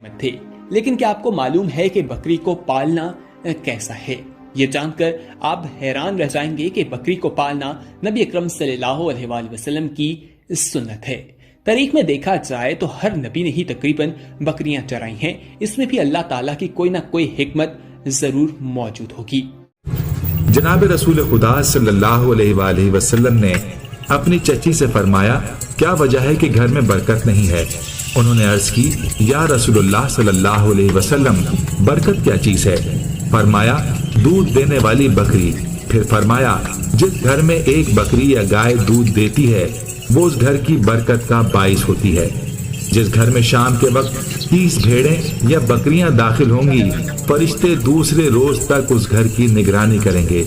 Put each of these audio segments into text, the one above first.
تھے। لیکن کیا آپ کو معلوم ہے کہ بکری کو پالنا کیسا ہے؟ یہ جان کر آپ حیران رہ جائیں گے کہ بکری کو پالنا نبی اکرم صلی اللہ علیہ وآلہ وسلم کی سنت ہے۔ تاریخ میں دیکھا جائے تو ہر نبی نے ہی تقریباً بکریاں چرائی ہیں، اس میں بھی اللہ تعالیٰ کی کوئی نہ کوئی حکمت ضرور موجود ہوگی۔ جناب رسول خدا صلی اللہ علیہ وآلہ وسلم نے اپنی چچی سے فرمایا، کیا وجہ ہے کہ گھر میں برکت نہیں ہے؟ انہوں نے عرض کی، یا رسول اللہ صلی اللہ علیہ وسلم، برکت کیا چیز ہے؟ فرمایا، دودھ دینے والی بکری۔ پھر فرمایا، جس گھر میں ایک بکری یا گائے دودھ دیتی ہے وہ اس گھر کی برکت کا باعث ہوتی ہے۔ جس گھر میں شام کے وقت 30 بھیڑیں یا بکریاں داخل ہوں گی، فرشتے دوسرے روز تک اس گھر کی نگرانی کریں گے۔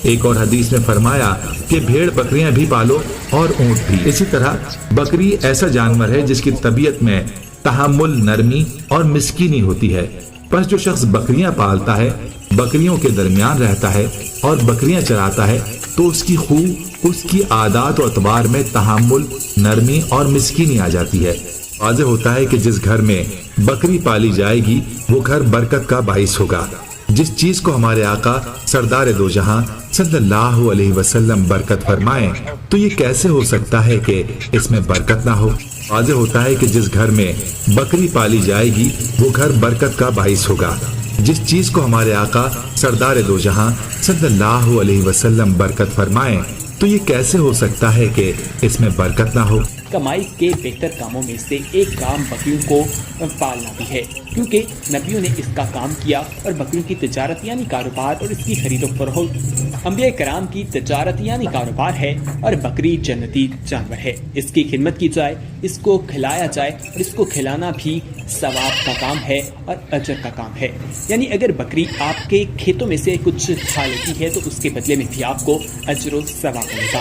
ایک اور حدیث میں فرمایا کہ بھیڑ بکریاں بھی پالو اور اونٹ بھی۔ اسی طرح بکری ایسا جانور ہے جس کی طبیعت میں تحمل، نرمی اور مسکینی ہوتی ہے۔ پس جو شخص بکریاں پالتا ہے، بکریوں کے درمیان رہتا ہے اور بکریاں چراتا ہے تو اس کی خو، اس کی عادات و اطوار میں تحمل، نرمی اور مسکینی آ جاتی ہے۔ واضح ہوتا ہے کہ جس گھر میں بکری پالی جائے گی وہ گھر برکت کا باعث ہوگا۔ جس چیز کو ہمارے آقا سردار دو جہاں صلی اللہ علیہ وسلم برکت فرمائیں تو یہ کیسے ہو سکتا ہے کہ اس میں برکت نہ ہو؟ واضح ہوتا ہے کہ جس گھر میں بکری پالی جائے گی وہ گھر برکت کا باعث ہوگا۔ جس چیز کو ہمارے آقا سردار دو جہاں صلی اللہ علیہ وسلم برکت فرمائیں تو یہ کیسے ہو سکتا ہے کہ اس میں برکت نہ ہو؟ کمائی کے بہتر کاموں میں سے ایک کام بکریوں کو پالنا بھی ہے، کیونکہ نبیوں نے اس کا کام کیا، اور بکریوں کی تجارت یعنی کاروبار اور اس کی خرید و فروخت انبیاء کرام کی تجارت یعنی کاروبار ہے، اور بکری جنتی جانور ہے۔ اس کی خدمت کی جائے، اس کو کھلایا جائے، اور اس کو کھلانا بھی ثواب کا کام ہے اور اجر کا کام ہے۔ یعنی اگر بکری آپ کے کھیتوں میں سے کچھ کھا لیتی ہے تو اس کے بدلے میں بھی آپ کو اجر و ثواب ملے گا۔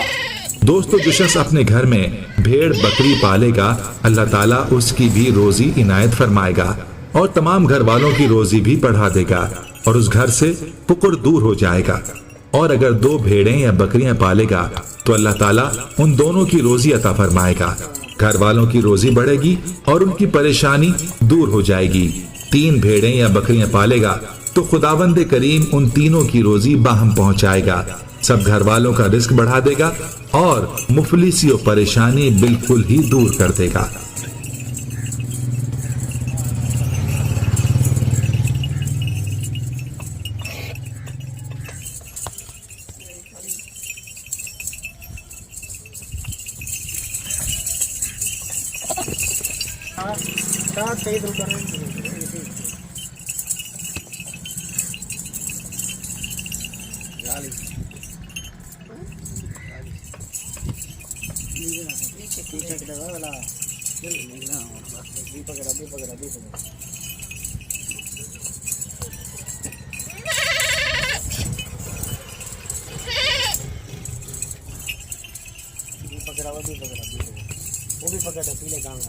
دوستو، جو شخص اپنے گھر میں بھیڑ بکری پالے گا، اللہ تعالیٰ اس کی بھی روزی عنایت فرمائے گا اور تمام گھر والوں کی روزی بھی بڑھا دے گا، اور اس گھر سے فقر دور ہو جائے گا۔ اور اگر 2 بھیڑیں یا بکریاں پالے گا تو اللہ تعالیٰ ان دونوں کی روزی عطا فرمائے گا، گھر والوں کی روزی بڑھے گی اور ان کی پریشانی دور ہو جائے گی۔ 3 بھیڑیں یا بکریاں پالے گا تو خداوند کریم ان تینوں کی روزی باہم پہنچائے گا، سب گھر والوں کا رزق بڑھا دے گا اور مفلسی و پریشانی بالکل ہی دور کر دے گا۔ وہ بھی پکڑ پیلے گاؤں